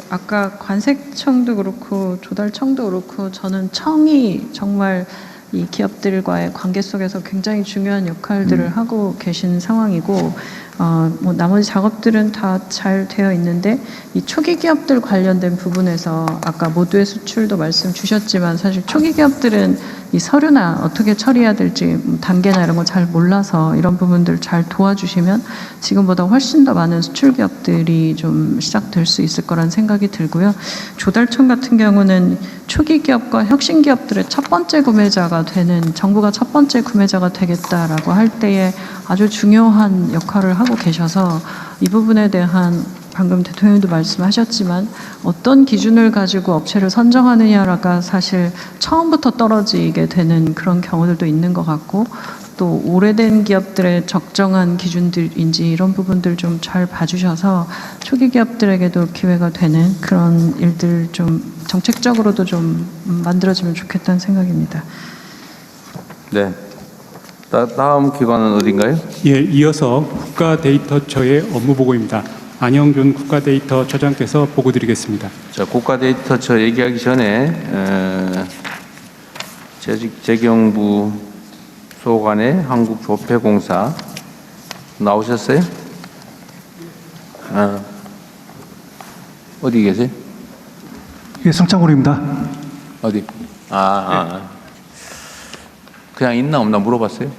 아까 관세청도 그렇고 조달청도 그렇고 저는 청이 정말 이 기업들과의 관계 속에서 굉장히 중요한 역할들을 하고 계신 상황이고 뭐 나머지 작업들은 다 잘 되어 있는데 이 초기 기업들 관련된 부분에서 아까 모두의 수출도 말씀 주셨지만 사실 초기 기업들은 이 서류나 어떻게 처리해야 될지 단계나 이런 거 잘 몰라서 이런 부분들 잘 도와주시면 지금보다 훨씬 더 많은 수출 기업들이 좀 시작될 수 있을 거란 생각이 들고요. 조달청 같은 경우는 초기 기업과 혁신 기업들의 첫 번째 구매자가 되는 정부가 첫 번째 구매자가 되겠다라고 할 때에 아주 중요한 역할을 하고 계셔서 이 부분에 대한 방금 대통령도 말씀하셨지만 어떤 기준을 가지고 업체를 선정하느냐가 사실 처음부터 떨어지게 되는 그런 경우들도 있는 것 같고 또 오래된 기업들의 적정한 기준들인지 이런 부분들 좀 잘 봐주셔서 초기 기업들에게도 기회가 되는 그런 일들 좀 정책적으로도 좀 만들어지면 좋겠다는 생각입니다. 네. 다음 기관은 어딘가요? 예, 이어서 국가데이터처의 업무보고입니다. 안영준 국가데이터처장께서 보고드리겠습니다. 자, 국가데이터처 얘기하기 전에 재경부 소관의 한국조폐공사 나오셨어요? 어디 계세요? 예, 성창호입니다. 어디? 그냥 있나 없나 물어봤어요.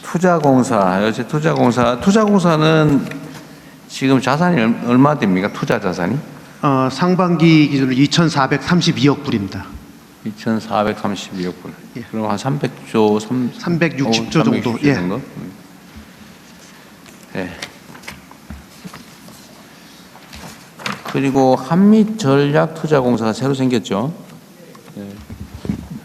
투자공사, 요새 투자공사는 지금 자산이 얼마 됩니까? 투자 자산이? 상반기 기준으로 2,432억 불입니다. 2,432억 불. 예. 그럼 한 360조 정도. 예. 정도? 예. 그리고 한미전략투자공사가 새로 생겼죠. 예.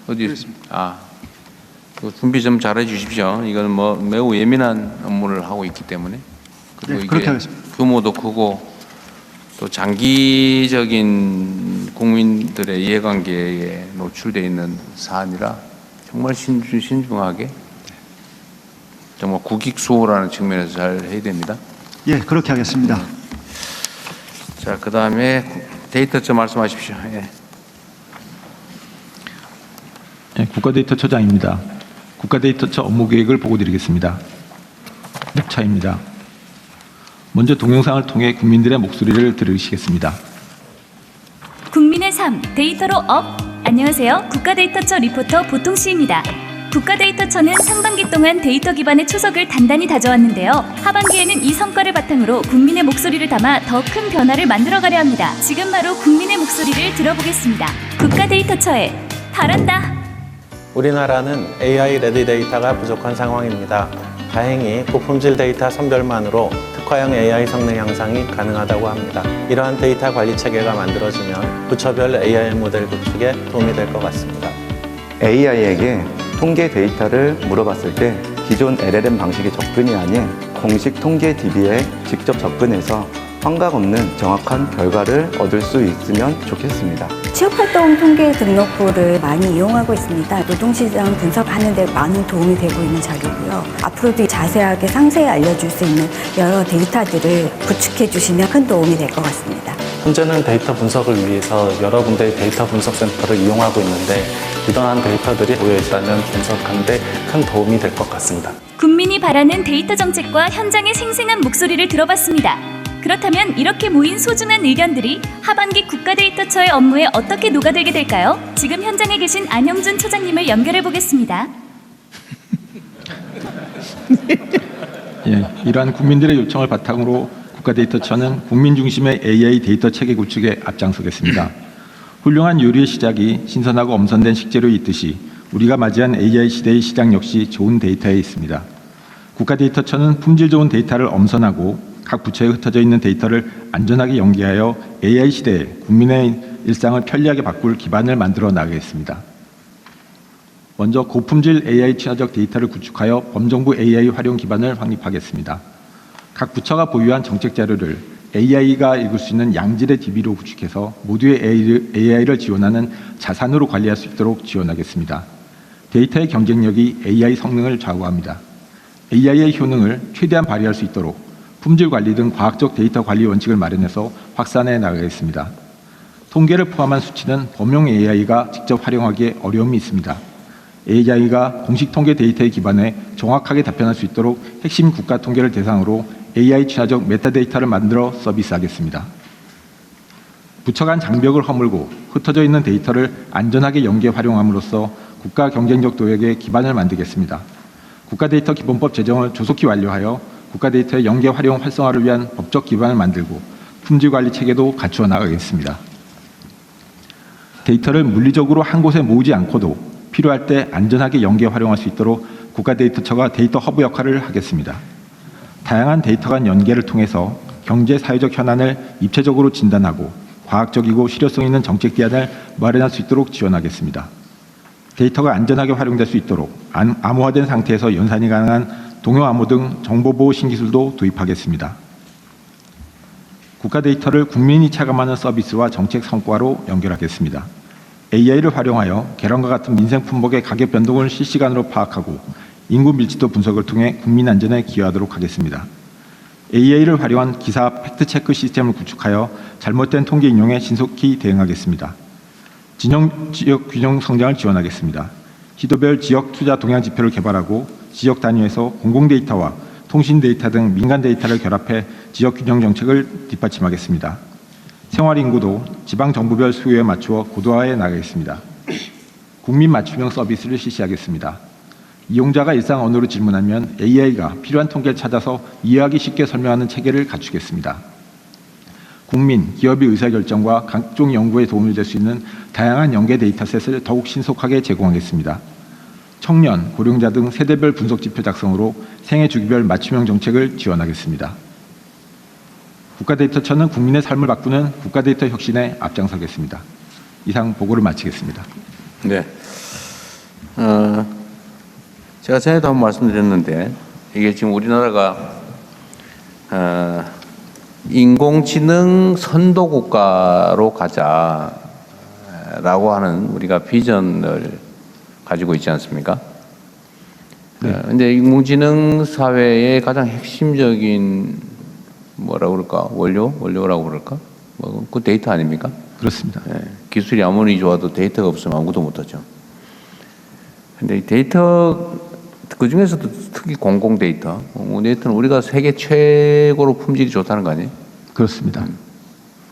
어디 있습니까? 준비 좀 잘해 주십시오. 이거는 뭐 매우 예민한 업무를 하고 있기 때문에. 그리고 네, 그렇게 하겠습니다. 규모도 크고 또 장기적인 국민들의 이해관계에 노출되어 있는 사안이라 정말 신중하게 정말 국익수호라는 측면에서 잘 해야 됩니다. 예, 그렇게 하겠습니다. 자, 그 다음에 데이터처 말씀하십시오. 예. 네, 국가데이터처장입니다. 국가데이터처 업무계획을 보고드리겠습니다. 목차입니다. 먼저 동영상을 통해 국민들의 목소리를 들으시겠습니다. 국민의 삶, 데이터로 업! 안녕하세요. 국가데이터처 리포터 보통씨입니다. 국가데이터처는 상반기 동안 데이터 기반의 초석을 단단히 다져왔는데요. 하반기에는 이 성과를 바탕으로 국민의 목소리를 담아 더 큰 변화를 만들어가려 합니다. 지금 바로 국민의 목소리를 들어보겠습니다. 국가데이터처에 바란다! 우리나라는 AI 레디 데이터가 부족한 상황입니다. 다행히 고품질 데이터 선별만으로 특화형 AI 성능 향상이 가능하다고 합니다. 이러한 데이터 관리 체계가 만들어지면 부처별 AI 모델 구축에 도움이 될 것 같습니다. AI에게 통계 데이터를 물어봤을 때 기존 LLM 방식의 접근이 아닌 공식 통계 DB에 직접 접근해서 환각 없는 정확한 결과를 얻을 수 있으면 좋겠습니다. 취업활동 통계 등록부를 많이 이용하고 있습니다. 노동시장 분석하는 데 많은 도움이 되고 있는 자료고요. 앞으로도 자세하게 상세히 알려줄 수 있는 여러 데이터들을 구축해 주시면 큰 도움이 될 것 같습니다. 현재는 데이터 분석을 위해서 여러 군데의 데이터 분석 센터를 이용하고 있는데 이러한 데이터들이 모여있다면 분석하는 데 큰 도움이 될 것 같습니다. 국민이 바라는 데이터 정책과 현장의 생생한 목소리를 들어봤습니다. 그렇다면 이렇게 모인 소중한 의견들이 하반기 국가데이터처의 업무에 어떻게 녹아들게 될까요? 지금 현장에 계신 안영준 처장님을 연결해 보겠습니다. 예, 이러한 국민들의 요청을 바탕으로 국가데이터처는 국민 중심의 AI 데이터 체계 구축에 앞장서겠습니다. 훌륭한 요리의 시작이 신선하고 엄선된 식재료에 있듯이 우리가 맞이한 AI 시대의 시작 역시 좋은 데이터에 있습니다. 국가데이터처는 품질 좋은 데이터를 엄선하고 각 부처에 흩어져 있는 데이터를 안전하게 연계하여 AI 시대에 국민의 일상을 편리하게 바꿀 기반을 만들어 나가겠습니다. 먼저 고품질 AI 친화적 데이터를 구축하여 범정부 AI 활용 기반을 확립하겠습니다. 각 부처가 보유한 정책 자료를 AI가 읽을 수 있는 양질의 DB로 구축해서 모두의 AI를 지원하는 자산으로 관리할 수 있도록 지원하겠습니다. 데이터의 경쟁력이 AI 성능을 좌우합니다. AI의 효능을 최대한 발휘할 수 있도록 품질 관리 등 과학적 데이터 관리 원칙을 마련해서 확산해 나가겠습니다. 통계를 포함한 수치는 범용 AI가 직접 활용하기에 어려움이 있습니다. AI가 공식 통계 데이터에 기반해 정확하게 답변할 수 있도록 핵심 국가 통계를 대상으로 AI 친화적 메타데이터를 만들어 서비스하겠습니다. 부처 간 장벽을 허물고 흩어져 있는 데이터를 안전하게 연계 활용함으로써 국가 경쟁적 도약의 기반을 만들겠습니다. 국가데이터 기본법 제정을 조속히 완료하여 국가데이터의 연계 활용 활성화를 위한 법적 기반을 만들고 품질 관리 체계도 갖추어 나가겠습니다. 데이터를 물리적으로 한 곳에 모으지 않고도 필요할 때 안전하게 연계 활용할 수 있도록 국가데이터처가 데이터 허브 역할을 하겠습니다. 다양한 데이터 간 연계를 통해서 경제 사회적 현안을 입체적으로 진단하고 과학적이고 실효성 있는 정책 대안을 마련할 수 있도록 지원하겠습니다. 데이터가 안전하게 활용될 수 있도록 암호화된 상태에서 연산이 가능한 동요 암호 등 정보보호 신기술도 도입하겠습니다. 국가 데이터를 국민이 체감하는 서비스와 정책 성과로 연결하겠습니다. AI를 활용하여 계란과 같은 민생 품목의 가격 변동을 실시간으로 파악하고 인구 밀집도 분석을 통해 국민 안전에 기여하도록 하겠습니다. AI를 활용한 기사 팩트체크 시스템을 구축하여 잘못된 통계 인용에 신속히 대응하겠습니다. 진영 지역 균형 성장을 지원하겠습니다. 시도별 지역 투자 동향 지표를 개발하고 지역 단위에서 공공 데이터와 통신 데이터 등 민간 데이터를 결합해 지역 균형 정책을 뒷받침하겠습니다. 생활 인구도 지방 정부별 수요에 맞추어 고도화해 나가겠습니다. 국민 맞춤형 서비스를 실시하겠습니다. 이용자가 일상 언어로 질문하면 AI가 필요한 통계를 찾아서 이해하기 쉽게 설명하는 체계를 갖추겠습니다. 국민, 기업의 의사결정과 각종 연구에 도움이 될 수 있는 다양한 연계 데이터셋을 더욱 신속하게 제공하겠습니다. 청년, 고령자 등 세대별 분석 지표 작성으로 생애 주기별 맞춤형 정책을 지원하겠습니다. 국가데이터처는 국민의 삶을 바꾸는 국가데이터 혁신에 앞장서겠습니다. 이상 보고를 마치겠습니다. 네. 제가 전에도 한번 말씀드렸는데 이게 지금 우리나라가 인공지능 선도국가로 가자라고 하는 우리가 비전을 가지고 있지 않습니까? 근데 인공지능 사회의 가장 핵심적인 뭐라고 그럴까? 원료라고 그럴까? 그 데이터 아닙니까? 그렇습니다. 기술이 아무리 좋아도 데이터가 없으면 아무것도 못하죠. 근데 이 데이터 그 중에서도 특히 공공 데이터는 우리가 세계 최고로 품질이 좋다는 거 아니에요? 그렇습니다.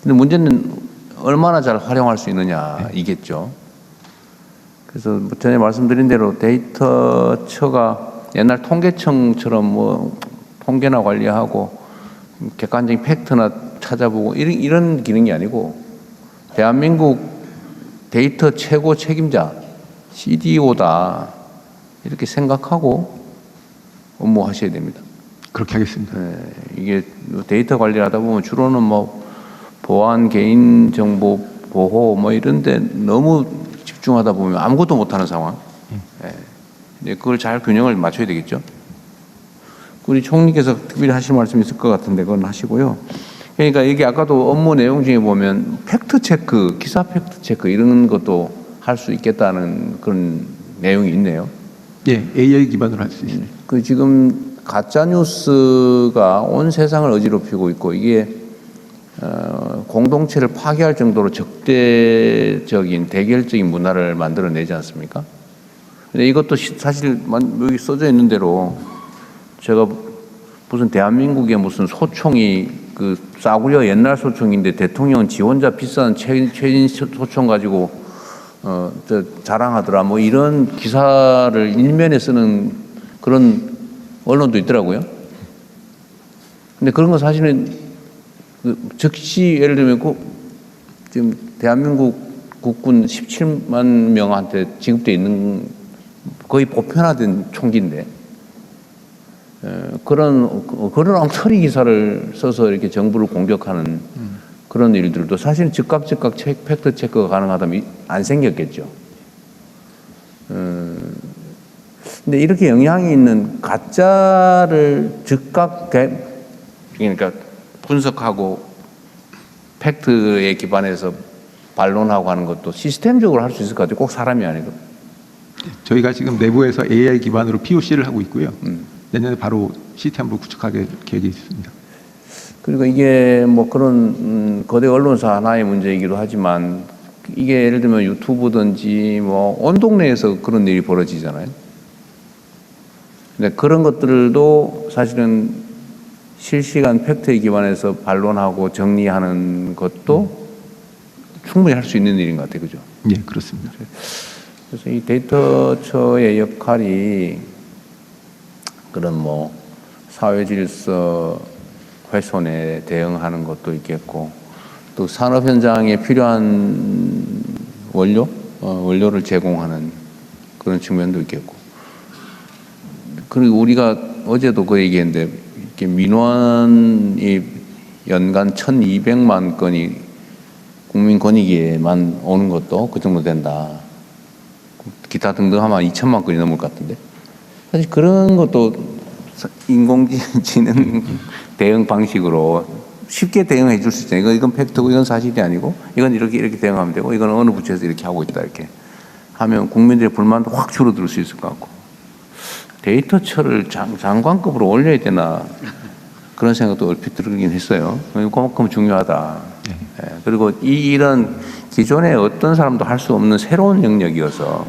근데 문제는 얼마나 잘 활용할 수 있느냐 이겠죠. 그래서 전에 말씀드린 대로 데이터처가 옛날 통계청처럼 뭐 통계나 관리하고 객관적인 팩트나 찾아보고 이런 기능이 아니고 대한민국 데이터 최고 책임자 CDO다 이렇게 생각하고 업무하셔야 됩니다. 그렇게 하겠습니다. 이게 데이터 관리를 하다 보면 주로는 뭐 보안, 개인정보 보호 뭐 이런데 너무 집중하다 보면 아무것도 못하는 상황. 그걸 잘 균형을 맞춰야 되겠죠. 우리 총리께서 특별히 하실 말씀이 있을 것 같은데 그건 하시고요. 그러니까 이게 아까도 업무 내용 중에 보면 팩트 체크, 기사 팩트 체크 이런 것도 할 수 있겠다는 그런 내용이 있네요. 예, AI 기반으로 할 수 있습니다. 그 지금 가짜 뉴스가 온 세상을 어지럽히고 있고 이게 공동체를 파괴할 정도로 적대적인 대결적인 문화를 만들어내지 않습니까? 근데 이것도 사실 여기 써져 있는 대로 제가 무슨 대한민국의 무슨 소총이 그 싸구려 옛날 소총인데 대통령은 지 혼자 비싼 최신 소총 가지고 자랑하더라 뭐 이런 기사를 일면에 쓰는 그런 언론도 있더라고요. 근데 그런 건 사실은 즉시 예를 들면 지금 대한민국 국군 17만 명한테 지급돼 있는 거의 보편화된 총기인데 그런 엉터리 기사를 써서 이렇게 정부를 공격하는 그런 일들도 사실 즉각 팩트 체크가 가능하다면 안 생겼겠죠. 근데 이렇게 영향이 있는 가짜를 즉각 그러니까 분석하고 팩트에 기반해서 반론하고 하는 것도 시스템적으로 할 수 있을 것 같아요. 꼭 사람이 아니고. 저희가 지금 내부에서 AI 기반으로 POC를 하고 있고요. 내년에 바로 시스템으로 구축하게 계획이 있습니다. 그리고 이게 뭐 그런 거대 언론사 하나의 문제이기도 하지만 이게 예를 들면 유튜브든지 뭐 온 동네에서 그런 일이 벌어지잖아요. 근데 그런 것들도 사실은 실시간 팩트에 기반해서 반론하고 정리하는 것도 충분히 할 수 있는 일인 것 같아요. 그죠? 예, 그렇습니다. 그래서 이 데이터처의 역할이 그런 뭐 사회 질서 훼손에 대응하는 것도 있겠고 또 산업 현장에 필요한 원료를 제공하는 그런 측면도 있겠고 그리고 우리가 어제도 그 얘기했는데 이렇게 민원이 연간 1,200만 건이 국민권익위에만 오는 것도 그 정도 된다. 기타 등등 하면 2천만 건이 넘을 것 같은데 사실 그런 것도 인공지능 대응 방식으로 쉽게 대응해 줄 수 있잖아요. 이건 팩트고 이건 사실이 아니고 이건 이렇게 대응하면 되고 이건 어느 부처에서 이렇게 하고 있다 이렇게 하면 국민들의 불만도 확 줄어들 수 있을 것 같고 데이터처를 장관급으로 올려야 되나 그런 생각도 얼핏 들긴 했어요. 그만큼 중요하다. 예. 그리고 이런 기존에 어떤 사람도 할 수 없는 새로운 영역이어서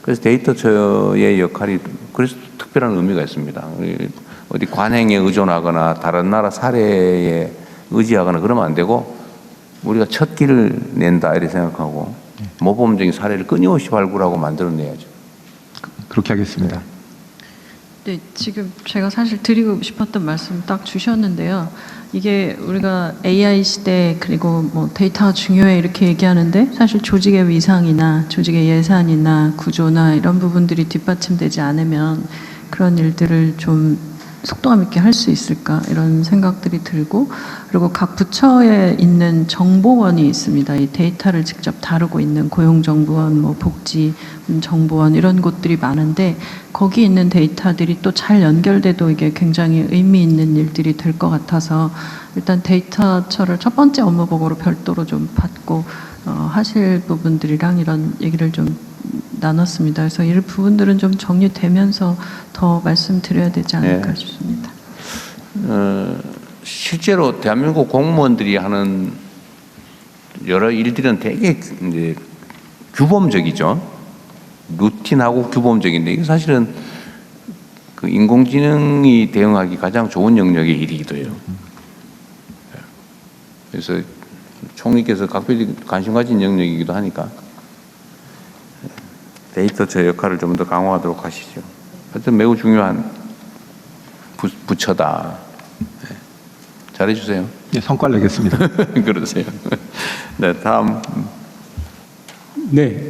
그래서 데이터처의 역할이 그래서 특별한 의미가 있습니다. 어디 관행에 의존하거나 다른 나라 사례에 의지하거나 그러면 안 되고 우리가 첫 길을 낸다 이렇게 생각하고 모범적인 사례를 끊임없이 발굴하고 만들어내야죠. 그렇게 하겠습니다. 네, 지금 제가 사실 드리고 싶었던 말씀 딱 주셨는데요. 이게 우리가 AI 시대 그리고 뭐 데이터가 중요해 이렇게 얘기하는데 사실 조직의 위상이나 조직의 예산이나 구조나 이런 부분들이 뒷받침되지 않으면 그런 일들을 좀 속도감 있게 할 수 있을까 이런 생각들이 들고 그리고 각 부처에 있는 정보원이 있습니다. 이 데이터를 직접 다루고 있는 고용정보원, 뭐 복지정보원 이런 곳들이 많은데 거기 있는 데이터들이 또 잘 연결돼도 이게 굉장히 의미 있는 일들이 될 것 같아서 일단 데이터처를 첫 번째 업무보고로 별도로 좀 받고 하실 부분들이랑 이런 얘기를 좀 나눴습니다. 그래서 이 부분들은 좀 정리되면서 더 말씀드려야 되지 않을까 싶습니다. 실제로 대한민국 공무원들이 하는 여러 일들은 되게 이제 규범적이죠. 루틴하고 규범적인데 이게 사실은 그 인공지능이 대응하기 가장 좋은 영역의 일이기도 해요. 그래서 총리께서 각별히 관심 가진 영역이기도 하니까 데이터처 역할을 좀 더 강화하도록 하시죠. 하여튼 매우 중요한 부처다. 네. 잘해주세요. 예, 성과를 내겠습니다. 그러세요. 네, 다음. 네.